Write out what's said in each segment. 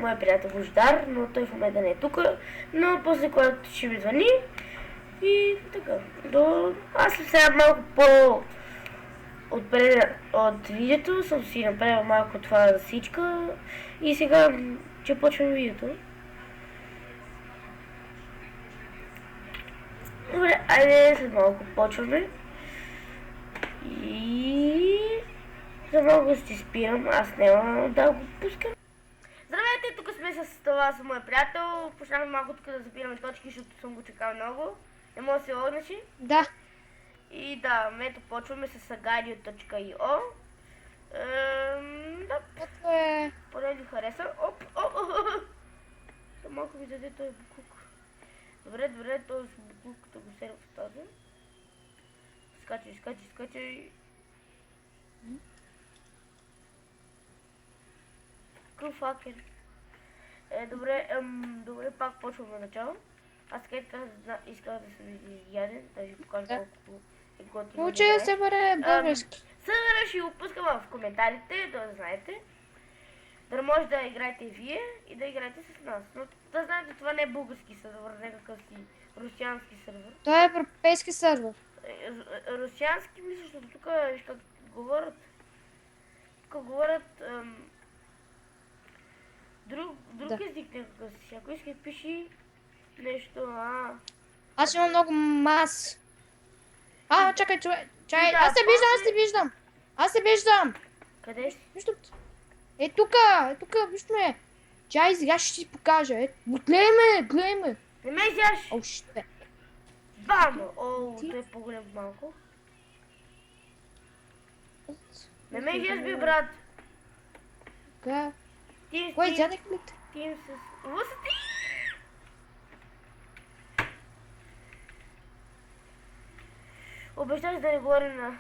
моя приятел Божидар, но той в момента не е тук, но после когато ще ми звъни и така. Аз сега малко от видеото съм си направил малко това засичка и сега ще почвам видеото. Добре, айде след малко почваме. И за малко ще спирам, аз няма да го пускам. Здравейте, тук сме с това с моя приятел. Почнахме малко тук да запираме точки, защото съм го чекал много. Не мога да се логнеш ли? Да. И да, ето почваме с agadio.io. Да. Ето е... Поне ви хареса. Малко ви даде този буклук. Добре, този буклук да го серва в този. Скачай. Факер. Добре, пак почваме начало. Аз исках да се види яден, да ви покажа колко е готино. Учи да се бъде български. Сървъра ще го пускам в коментарите, да знаете. Да може да играете вие и да играете с нас. Но да знаете, това не е български сървър, някакъв си русянски сървър. Той е европейски сървър. Русянски, мисля, защото тук виж как говорят. Тук говорят друг език някакъв си. Ако искаш пиши нещо, Аз имам много мас. Чакай, чай. Да, Аз те виждам. Къде си? Виждам. Тук, виж ме. Чай, сега ще си покажа. Гледай ме. Не ме изяш! О, ще. Бам! Той е по-голям малко. Не ме изяш, бе, брат. Така. Кой изядах ли те? Тим с... Лъсти! Обещах да не говорим на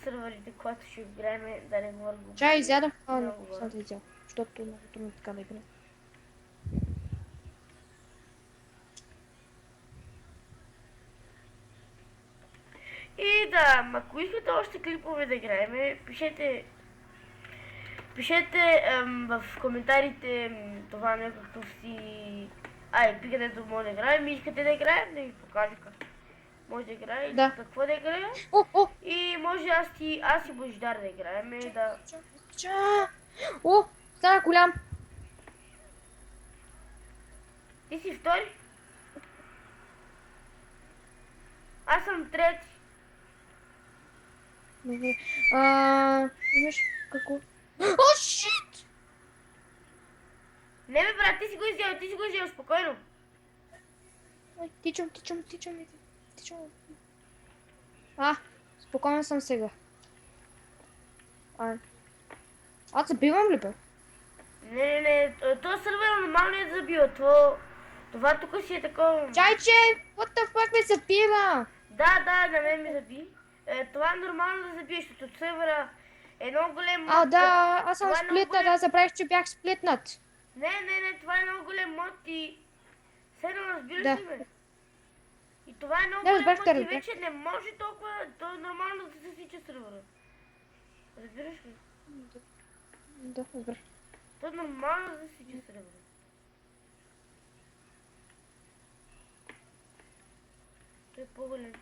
сървърите, когато ще играем, да не говорим. Чай, изядах. Не, съм те изял. Защото много трудно така да игра. И да, ако искате още клипове да играем, пишете в коментарите това някакъв си IP, където може да играем и искате да играем, да ви покажа как може да играем, Да. какво да играем. И може аз и Божидар да играем, да... Стана голям. Ти си втори? Аз съм трети. Имаш какво? Шит! Не бе, брат, ти си го изял, спокойно. Тичам. Спокойно съм сега. Аз забивам ли, бе? Не, то сървър нормално е да забива, това тук си е такова... Чайче, what the fuck ме забива? Да, на мен ми заби. Това е нормално да забиеш, защото сървъра е много голем мод. Да, аз съм сплитнат, аз забравих, че бях сплитнат. Не, това е много голем мод и... Седно разбираш ли ме? И това е много голем мод и вече не може толкова... То е нормално да се засича сървъра. Разбираш ли? Да, разбираш. То е нормално да се засича сървъра. Той е по-голем.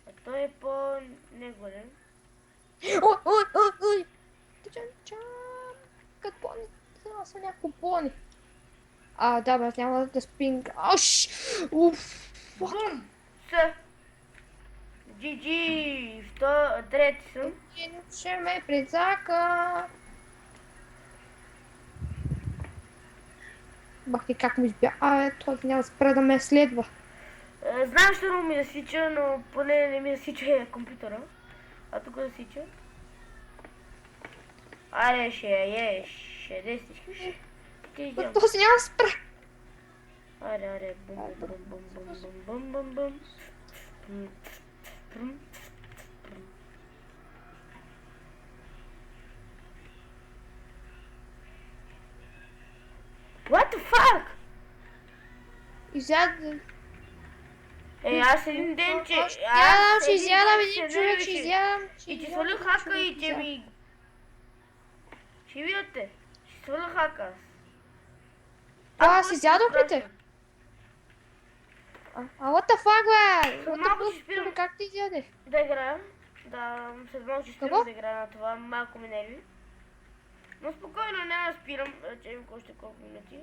А той е по-неголем. Ой! Чам! Като пони. Това са някакво пони. Да, бе, аз няма да спинг. Бум! GG! Трети съм. Ще ме прицака. Бах ти как ми избя. Той няма да спре да ме следва. Знам, че не ми засича, но поне не ми засича компютъра. А тук засича. Аре, ще действиш. Този няма да спре. Аре, бум. What the fuck? Аз един ден, че... Ще изядам един човек, ще изядам. И че свалих хака и че ми... Ще видите. Ще сваля хака аз. Аз изядох ли те? What the fuck, бе? След What the малко fuck, ще спирам как ти изядеш? да играя. Да, след малко ще спирам Какво? да играя на това. Малко ми нерви. Но спокойно, няма да спирам. Чакам още колко минути.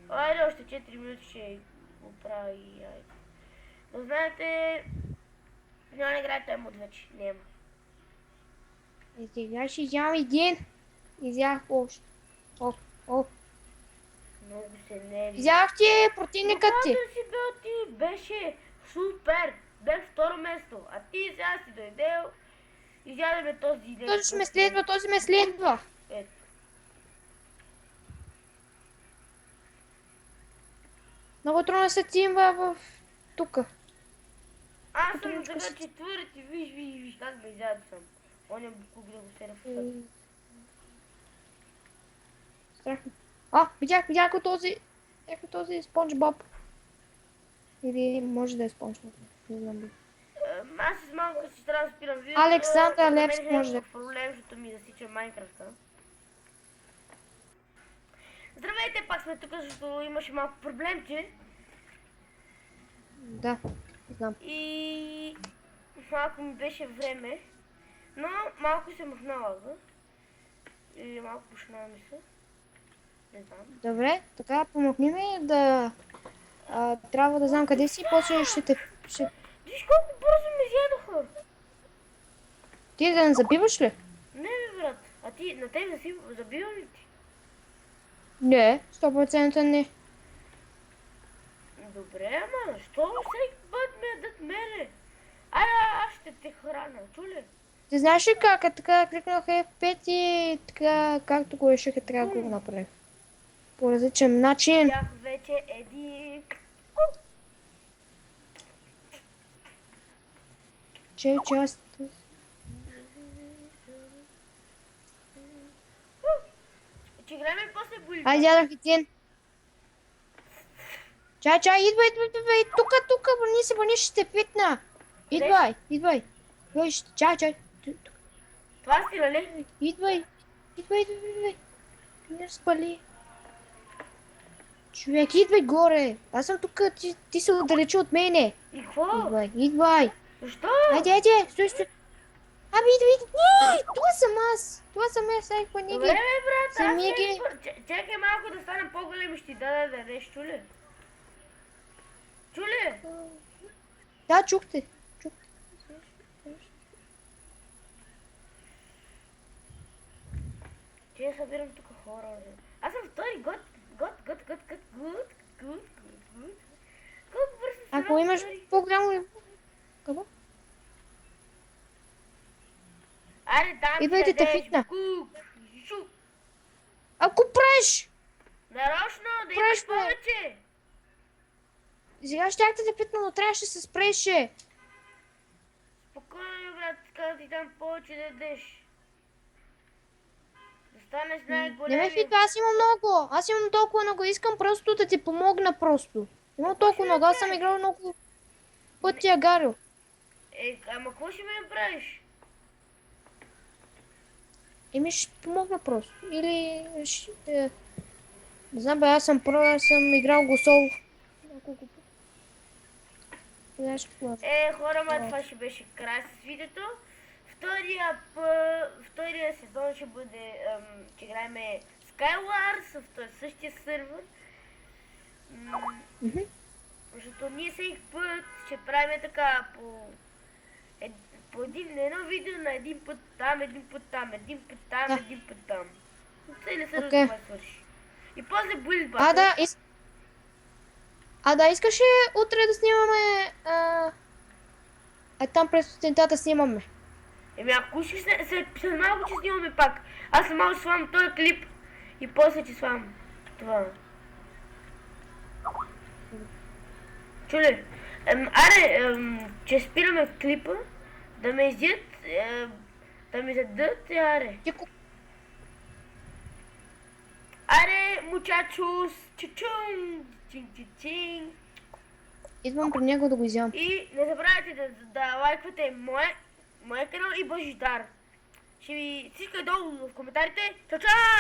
Айде, още 4 минути ще го правя и айде. Но знаете, няма да играя той мод вече. Няма. Сега ще изям един. Изях още. О. Много се нерви. Изях ти противникът ти. Да си бил ти, беше супер. Бях второ место. А ти сега си дойдел. Изядеме този ден. Този ме следва, този ме следва. Ето. Много трудно се тимва в тука. Аз съм сега четвърти. Виж как ме изяде съм. Он е буклук да го сера в път. Страх. Видях го този Спонж Боб. Или може да е Спонж Боб. Не знам. Аз с малко си трябва да спирам видеото. Александър Левски може да е. Проблем, защото ми засича Майнкрафта. Здравейте, пак сме тук, защото имаше малко проблемче. Да, знам. И малко ми беше време. Но малко се махнала, да? Или малко пушнала ми се. Не знам. Добре, така помогни ми да... трябва да знам къде си, после ще те... Виж колко бързо ме изядоха. Ти да не забиваш ли? Не бе, брат. А ти, на теб не си забивам ли ти? Не, 100% не. Добре, ама, що всеки път ме ядат мене? Ай, аз ще те храна, чули? Ти знаеш ли как? Така кликнах F5 и така, както го реших, трябва да го направих. По различен начин. Бях вече един... Че аз... Че играем после боли. Аз ядах един. Чай, идвай, тука, върни се, ще те питна. Идвай. Чай. Това си, нали? Идвай. Не спали. Човек, идвай горе. Аз съм тук, ти се отдалечи от мене. И какво? Идвай. Защо? Айде, стой. Аби, идвай. Не, това съм аз, ай, хвани Добре, ги. бе, брат, Сами аз ги. чакай малко да стана по-голем и ще ти да дадеш, чули? Чули? Да, чух те. Че я събирам тук хора, бе. Аз съм втори, год. Колко бързо се Ако имаш по-голямо... Какво? Айде, там Идвай да те фитна. Кук. Шук. Ако преш! Нарочно, да Преш, имаш бе. повече. Сега щях да те питна, но трябваше да се спреше. Спокойно, брат, така да ти дам повече да ядеш. Да станеш най-големи. Не ме фитва, аз имам много. Аз имам толкова много. Искам просто да ти помогна просто. Имам толкова много. Аз съм играл много пъти агарио. Ама какво ще ме направиш? Ще помогна просто. Или не знам бе, аз съм играл го соло. Няколко пъти. Знаеш какво? Хора, това ще беше край с видеото. Втория сезон ще бъде, че играем Skywars в този същия сървър. Защото ние всеки път ще правим така по едно видео на един път там, един път там, един път там, един път там. Целият сървър това свърши. И после Build Battle. Да, искаш ли утре да снимаме... там през сутринта снимаме. Ако искаш след малко ще снимаме пак. Аз след малко ще слагам този клип и после ще слагам това. Чули? Че спираме в клипа, да ме изядат, да ме зададат, аре. Аре, мучачус, чучун, чин. Идвам при него да го изям. И не забравяйте да лайквате моя канал и Божидар. Всичко е долу в коментарите. Чао, чао!